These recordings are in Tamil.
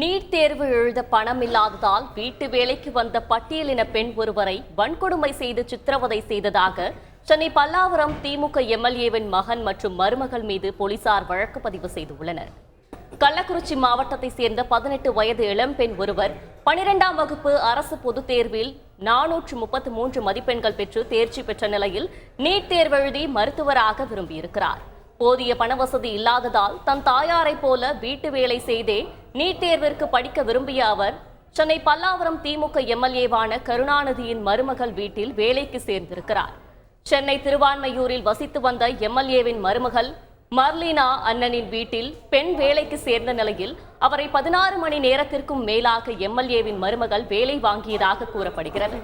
நீட் தேர்வு எழுத பணம் இல்லாததால் வீட்டு வேலைக்கு வந்த பட்டியலின பெண் ஒருவரை வன்கொடுமை செய்து சித்திரவதை செய்ததாக சென்னை பல்லாவரம் திமுக எம்எல்ஏவின் மகன் மற்றும் மருமகள் மீது போலீசார் வழக்கு பதிவு செய்துள்ளனர். கள்ளக்குறிச்சி மாவட்டத்தை சேர்ந்த 18 வயது இளம்பெண் ஒருவர் 12ஆம் வகுப்பு அரசு பொதுத் தேர்வில் 433 மதிப்பெண்கள் பெற்று தேர்ச்சி பெற்ற நிலையில் நீட் தேர்வெழுதி மருத்துவராக விரும்பியிருக்கிறார். போதிய பணவசதி இல்லாததால் தன் தாயாரை போல வீட்டு வேலை செய்தே நீட் தேர்விற்கு படிக்க விரும்பிய அவர் சென்னை பல்லாவரம் திமுக எம்எல்ஏவான கருணாநிதியின் மருமகள் வீட்டில் வேலைக்கு சேர்ந்திருக்கிறார். சென்னை திருவான்மையூரில் வசித்து வந்த எம்எல்ஏவின் மருமகள் மர்லினா அண்ணனின் வீட்டில் பெண் வேலைக்கு சேர்ந்த நிலையில் அவரை 16 மணி நேரத்திற்கும் மேலாக எம்எல்ஏவின் மருமகள் வேலை வாங்கியதாக கூறப்படுகிறது.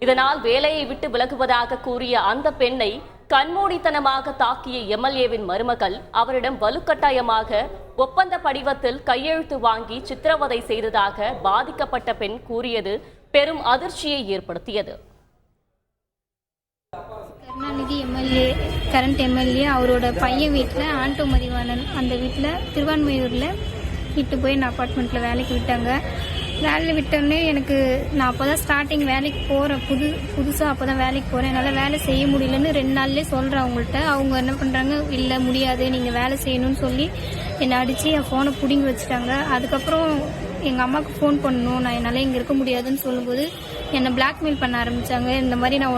இதனால் வேலையை விட்டு விலகுவதாக கூறிய அந்த பெண்ணை கண்மூடித்தனமாக தாக்கிய எம்எல்ஏவின் மருமகள் அவரிடம் வலுக்கட்டாயமாக ஒப்பந்த படிவத்தில் கையெழுத்து வாங்கி சித்திரவதை செய்ததாக பாதிக்கப்பட்ட பெண் கூறியது பெரும் அதிர்ச்சியை ஏற்படுத்தியது. கருணாநிதி எம்எல்ஏ, கரண்ட் எம்எல்ஏ, அவரோட பையன் வீட்டில் ஆண்டோ மதிவாணன் அந்த வீட்டில் திருவான்மையூரில் இட்டு போய் நான் அப்பார்ட்மெண்ட்டில் வேலைக்கு விட்டாங்க. வேலையில் விட்டோடனே நான் அப்போ தான் ஸ்டார்டிங் வேலைக்கு போகிறேன், புதுசாக அப்போ தான் வேலைக்கு போகிறேன். என்னால் வேலை செய்ய முடியலன்னு 2 நாள்லேயே சொல்கிறேன் அவங்கள்ட்ட. அவங்க என்ன பண்ணுறாங்க, இல்லை முடியாது, நீங்கள் வேலை செய்யணும்னு சொல்லி என்னை அடித்து என் ஃபோனை பிடுங்கி வச்சுட்டாங்க. அதுக்கப்புறம் எங்கள் அம்மாவுக்கு ஃபோன் பண்ணணும், நான் என்னால் இங்கே இருக்க முடியாதுன்னு சொல்லும்போது என்னை பிளாக்மெயில் பண்ண ஆரம்பித்தாங்க. இந்த மாதிரி நான்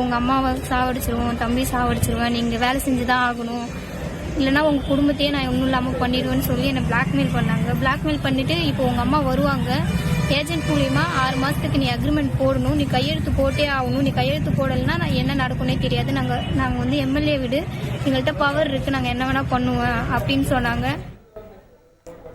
உங்கள் அம்மாவை சாவடிச்சிருவேன், தம்பி சாவடிச்சிருவேன், நீங்கள் வேலை செஞ்சு தான் ஆகணும், இல்லைனா உங்கள் குடும்பத்தையே நான் ஒன்றும் இல்லாமல் பண்ணிடுவேன்னு சொல்லி என்னை பிளாக்மெயில் பண்ணாங்க. பிளாக்மெயில் பண்ணிவிட்டு இப்போ உங்கள் அம்மா வருவாங்க, ஏஜென்ட் மூலிமா 6 மாதத்துக்கு நீ அக்ரிமெண்ட் போடணும், நீ கையெழுத்து போட்டே ஆகணும், நீ கையெழுத்து போடலைன்னா நான் என்ன நடக்கும்னே தெரியாது, நாங்கள் வந்து எம்எல்ஏ வீடு, எங்கள்கிட்ட பவர் இருக்குது, நாங்கள் என்ன வேணால் பண்ணுவேன் அப்படின்னு சொன்னாங்க.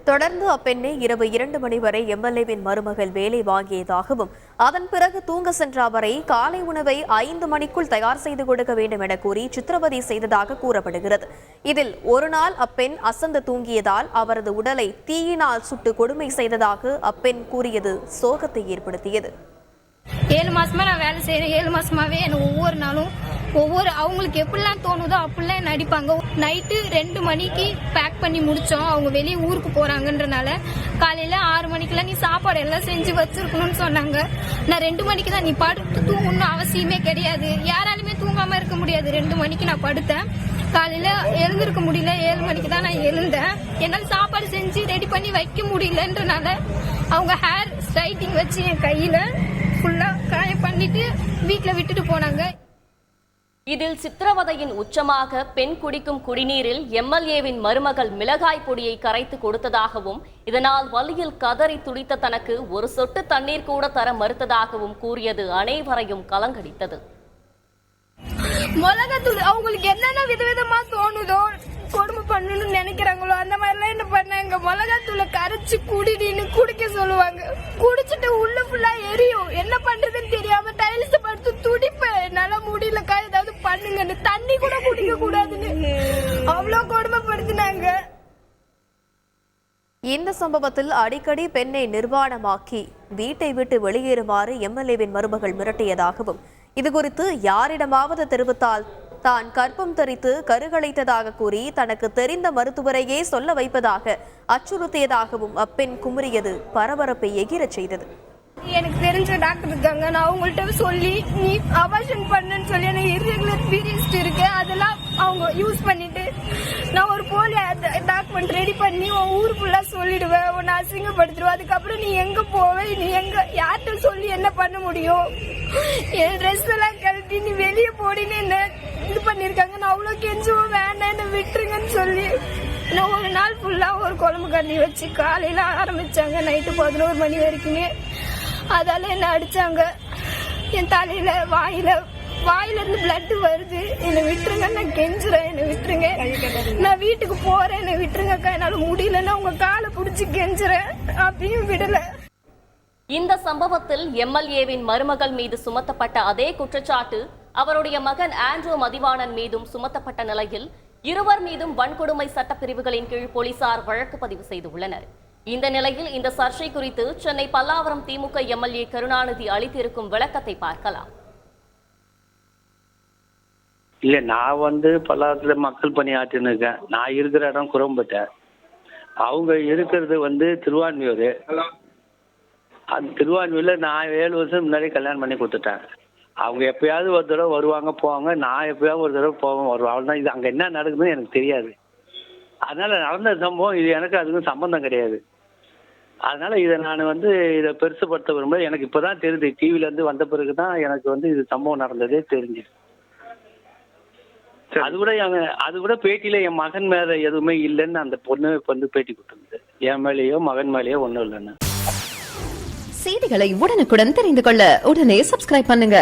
தொடர்ந்து அப்பெண்ணை இரவு 2 மணி வரை எம்எல்ஏவின் மருமகள் வேலை வாங்கியதாகவும் அதன் பிறகு தூங்க சென்ற அவரை காலை உணவை 5 மணிக்குள் தயார் செய்து கொடுக்க வேண்டும் என கூறி சித்திரவதை செய்ததாக கூறப்படுகிறது. இதில் ஒரு நாள் அப்பெண் அசந்து தூங்கியதால் அவரது உடலை தீயினால் சுட்டு கொடுமை செய்ததாக அப்பெண் கூறியது சோகத்தை ஏற்படுத்தியது. 7 மாசமா நான் வேலை செய்யறேன். 7 மாசமாவே எனக்கு ஒவ்வொரு நாளும் அவங்களுக்கு எப்படிலாம் தோணுதோ அப்படிலாம் என்ன அடிப்பாங்க. நைட்டு 2 மணிக்கு பேக் பண்ணி முடிச்சோம், அவங்க வெளியே ஊருக்கு போறாங்கன்றனால காலையில 6 மணிக்கெல்லாம் நீ சாப்பாடு எல்லாம் செஞ்சு வச்சிருக்கணும்னு சொன்னாங்க. நான் 2 மணிக்கு தான், நீ படுத்து தூங்கணும்னு அவசியமே கிடையாது, யாராலுமே தூங்காம இருக்க முடியாது. 2 மணிக்கு நான் படுத்தேன், காலையில எழுந்திருக்க முடியல, 7 மணிக்கு தான் நான் எழுந்தேன். என்னால் சாப்பாடு செஞ்சு ரெடி பண்ணி வைக்க முடியலன்றனால அவங்க ஹேர் ஸ்ட்ரைட்டிங் வச்சு என் கையில ஃபுல்லா காயம் பண்ணிட்டு வீட்டுல விட்டுட்டு போனாங்க. இதில் சித்திரவதையின் உச்சமாக பெண் குடிக்கும் குடிநீரில் எம்எல்ஏவின் மருமகள் மிளகாய் பொடியை கரைத்து கொடுத்ததாகவும் இதனால் வலியில் கதறி துடித்த தனக்கு ஒரு சொட்டு தண்ணீர் கூட தர மறுத்ததாகவும் கூறியது அனைவரையும் கலங்கடித்தது. மிளகாத்தூள் அவங்களுக்கு என்னென்ன விதவிதமா தோணுதோ கொடுமை பண்ணணும்னு நினைக்கிறாங்களோ அந்த மாதிரிலாம் என்ன பண்ணாங்க. மிளகாத்தூளை கரைச்சு குடின்னு குடிக்க சொல்லுவாங்க. குடிச்சிட்டு உள்ள ஃபுல்லா எரியும், என்ன பண்றதுன்னு தெரியாம டைல்ஸ் படுத்து துடிப்பேன், என்னால முடியலக்கா ஏதாவது பண்ணுங்கன்னு. தண்ணி கூட குடிக்க கூடாதுன்னு அவ்வளவு கொடுமைப்படுத்தினாங்க. இந்த சம்பவத்தில் அடிக்கடி பெண்ணை நிர்வாணமாக்கி வீட்டை விட்டு வெளியேறுமாறு எம்எல்ஏவின் மருமகள் மிரட்டியதாகவும் இதுகுறித்து யாரிடமாவது தெரிவித்தால் தான் கர்ப்பம் தரித்து கருகலைத்ததாக கூறி தனக்கு தெரிந்த மருத்துவரையே சொல்ல வைப்பதாக அச்சுறுத்தியதாகவும் அப்பெண் குமுறியது பரபரப்பை எகிரச் செய்தது. எனக்கு தெரிஞ்ச டாக்டர் இருக்காங்க, நான் அவங்கள்ட்ட சொல்லி நீ அபார்ஷன் பண்ணுன்னு சொல்லி எனக்கு இர்ரெகுலர் பீரியட்ஸ் இருக்கு, அதெல்லாம் அவங்க யூஸ் பண்ணிட்டு நான் ஒரு போலி டாக்குமெண்ட் ரெடி பண்ணி உன் ஊர் ஃபுல்லா சொல்லிடுவேன், உன்னை அசிங்கப்படுத்திடுவேன், அதுக்கப்புறம் நீ எங்க போவே, நீ எங்க யார்கிட்ட சொல்லி என்ன பண்ண முடியும், என் ட்ரெஸ் எல்லாம் கழட்டி நீ வெளியே போடின்னு என்ன இது பண்ணிருக்காங்க. நான் அவ்வளவு கெஞ்சுவோம், வேண்டாம் என்ன விட்டுருங்கன்னு சொல்லி நான் ஒரு நாள் ஃபுல்லா ஒரு குழம்பு கண்ணி வச்சு காலையில ஆரம்பிச்சாங்க, நைட்டு 11 மணி வரைக்குமே. அதால என்ன அடிச்சாங்க, என் தலையில வாயில இருந்து பிளட் வருது, என்னை விட்டுருங்க, நான் கெஞ்சுறேன், என்னை விட்டுருங்க, நான் வீட்டுக்கு போறேன், என்னை விட்டுருங்கக்கா, என்னால முடியலன்னா உங்க காலை புடிச்சு கெஞ்சுறேன் அப்படின்னு விடல. இந்த சம்பவத்தில் எம்எல்ஏவின் மருமகள் மீது சுமத்தப்பட்ட அதே குற்றச்சாட்டு அவருடைய மகன் ஆண்ட்ரோ மதிவாணன் மீதும் சுமத்தப்பட்ட நிலையில் இருவர் மீதும் வன்கொடுமை சட்டப்பிரிவுகளின் கீழ் போலீசார் வழக்கு பதிவு செய்துள்ளனர். இந்த நிலையில் இந்த சர்ச்சை குறித்து சென்னை பல்லாவரம் திமுக எம்எல்ஏ கருணாநிதி அளித்திருக்கும் விளக்கத்தை பார்க்கலாம். இல்லை, நான் பல்லாவரத்தில் மக்கள் பணி ஆற்றின்னு இருக்கேன். நான் இருக்கிற இடம் குரம்பட்டை. அவங்க இருக்கிறது வந்து திருவான்மியூர். அந்த திருவான்மியூரில் நான் 7 வருஷம் முன்னாடியே கல்யாணம் பண்ணி கொடுத்துட்டேன். அவங்க எப்பயாவது ஒரு தடவை வருவாங்க போவாங்க, நான் எப்பயாவது ஒரு தடவை போவேன் வருவேன், அவ்வளோதான். இது அங்கே என்ன நடக்குதுன்னு எனக்கு தெரியாது. அதனால நடந்த சம்பவம் இது, எனக்கு அதுக்கும் சம்பந்தம் கிடையாது. அதனால இதை நான் வந்து இதை பெருசுப்படுத்த விரும்ப. எனக்கு இப்போதான் தெரியுது, டிவிலேருந்து வந்த பிறகு தான் எனக்கு வந்து இது சம்பவம் நடந்ததே தெரிஞ்சு. அது கூட பேட்டியில என் மகன் மேல எதுவுமே இல்லைன்னு அந்த பொண்ணு வந்து பேட்டி கொடுத்துருந்தது. என் மேலேயோ மகன் மேலேயோ ஒன்றும் இல்லைன்னு. செய்திகளை உடனுக்குடன் தெரிந்து கொள்ள உடனே சப்ஸ்கிரைப் பண்ணுங்க.